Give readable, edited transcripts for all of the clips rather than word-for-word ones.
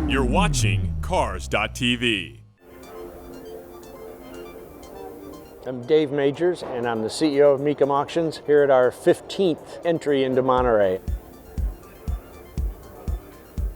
You're watching Cars.tv. I'm Dave Majors, and I'm the CEO of MECUM Auctions here at our 15th entry into Monterey.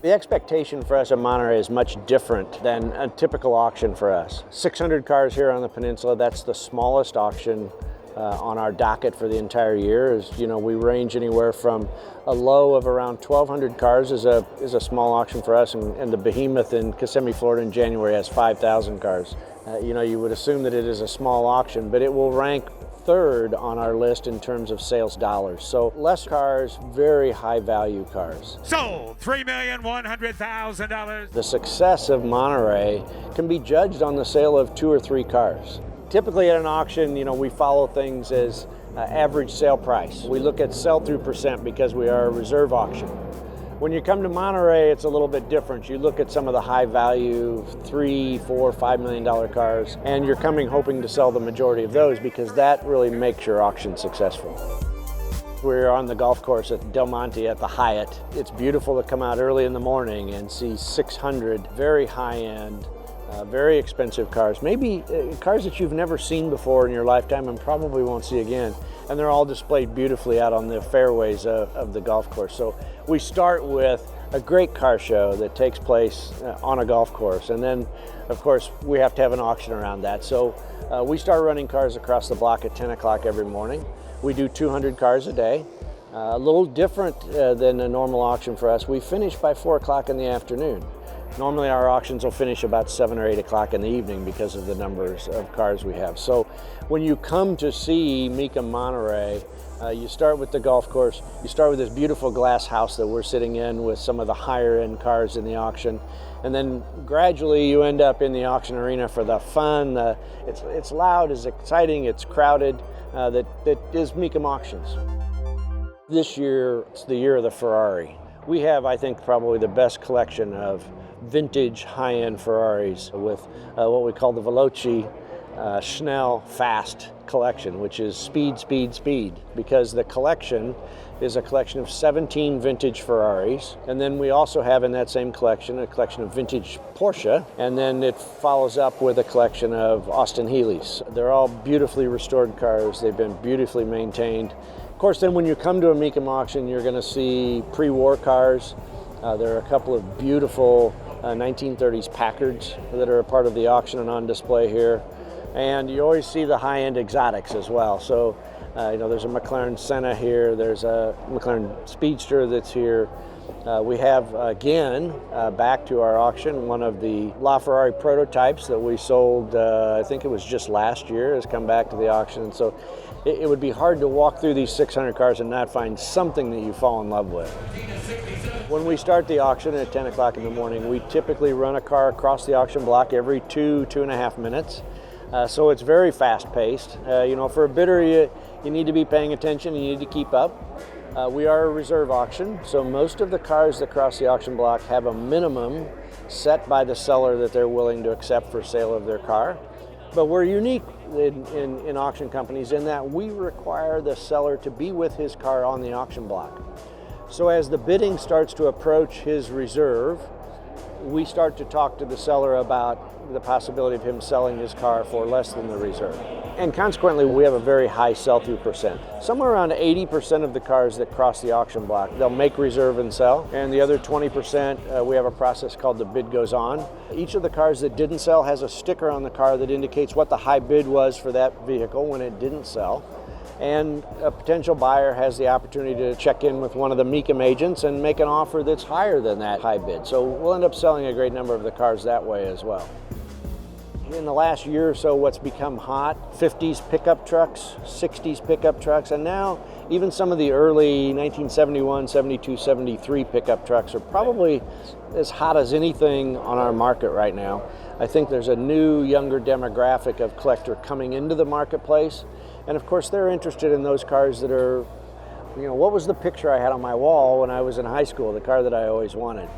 The expectation for us at Monterey is much different than a typical auction for us. 600 cars here on the peninsula, that's the smallest auction on our docket for the entire year. We range anywhere from a low of around 1,200 cars is a small auction for us, and the behemoth in Kissimmee, Florida in January has 5,000 cars. You would assume that it is a small auction, but it will rank third on our list in terms of sales dollars. So less cars, very high value cars. Sold $3,100,000. The success of Monterey can be judged on the sale of 2 or 3 cars. Typically at an auction, we follow things as average sale price. We look at sell-through percent because we are a reserve auction. When you come to Monterey, it's a little bit different. You look at some of the high value $3, $4, $5 million cars, and you're coming hoping to sell the majority of those because that really makes your auction successful. We're on the golf course at Del Monte at the Hyatt. It's beautiful to come out early in the morning and see 600 very high-end, very expensive cars, maybe cars that you've never seen before in your lifetime and probably won't see again. And they're all displayed beautifully out on the fairways of the golf course. So we start with a great car show that takes place on a golf course. And then, of course, we have to have an auction around that. So we start running cars across the block at 10 o'clock every morning. We do 200 cars a day. A little different than a normal auction for us. We finish by 4 o'clock in the afternoon. Normally our auctions will finish about 7 or 8 o'clock in the evening because of the numbers of cars we have. So when you come to see MECUM Monterey, you start with the golf course. You start with this beautiful glass house that we're sitting in with some of the higher end cars in the auction. And then gradually you end up in the auction arena for the fun. It's loud, it's exciting, it's crowded. That is MECUM Auctions. This year, it's the year of the Ferrari. We have, I think, probably the best collection of vintage high-end Ferraris with what we call the Veloci Schnell Fast collection, which is speed, speed, speed, because the collection is a collection of 17 vintage Ferraris. And then we also have in that same collection a collection of vintage Porsche, and then it follows up with a collection of Austin Healey's. They're all beautifully restored cars. They've been beautifully maintained. Of course, then when you come to a MECUM auction, you're going to see pre-war cars. There are a couple of beautiful 1930s Packards that are a part of the auction and on display here. And you always see the high-end exotics as well. So, there's a McLaren Senna here. There's a McLaren Speedster that's here. We have, again, back to our auction, one of the LaFerrari prototypes that we sold, I think it was just last year, has come back to the auction. And so it would be hard to walk through these 600 cars and not find something that you fall in love with. When we start the auction at 10 o'clock in the morning, we typically run a car across the auction block every 2.5 minutes. So it's very fast-paced. For a bidder, you need to be paying attention, you need to keep up. We are a reserve auction, so most of the cars that cross the auction block have a minimum set by the seller that they're willing to accept for sale of their car. But we're unique in auction companies in that we require the seller to be with his car on the auction block. So as the bidding starts to approach his reserve, we start to talk to the seller about the possibility of him selling his car for less than the reserve. And consequently, we have a very high sell-through percent. Somewhere around 80% of the cars that cross the auction block, they'll make reserve and sell. And the other 20%, we have a process called the bid goes on. Each of the cars that didn't sell has a sticker on the car that indicates what the high bid was for that vehicle when it didn't sell. And a potential buyer has the opportunity to check in with one of the MECUM agents and make an offer that's higher than that high bid. So we'll end up selling a great number of the cars that way as well. In the last year or so, what's become hot, 50s pickup trucks, 60s pickup trucks, and now even some of the early 1971, 72, 73 pickup trucks are probably as hot as anything on our market right now. I think there's a new, younger demographic of collector coming into the marketplace. And of course, they're interested in those cars that are, what was the picture I had on my wall when I was in high school, the car that I always wanted.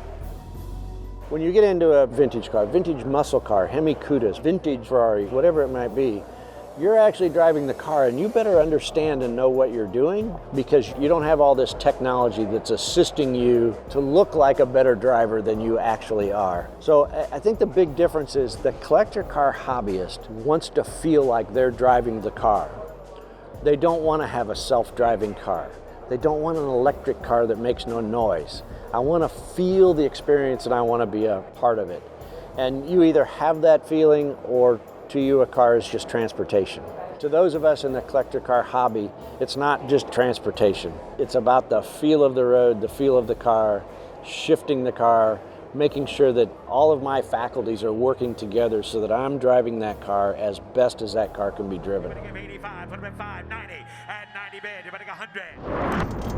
When you get into a vintage car, vintage muscle car, Hemi Cudas, vintage Ferrari, whatever it might be, You're actually driving the car, and you better understand and know what you're doing, because you don't have all this technology that's assisting you to look like a better driver than you actually are. So I think the big difference is the collector car hobbyist wants to feel like they're driving the car. They don't want to have a self-driving car. They don't want an electric car that makes no noise. I want to feel the experience and I want to be a part of it. And you either have that feeling, or to you a car is just transportation. To those of us in the collector car hobby, it's not just transportation. It's about the feel of the road, the feel of the car, shifting the car, making sure that all of my faculties are working together so that I'm driving that car as best as that car can be driven. 85, 105, 90, at 90 bid, you're betting 100.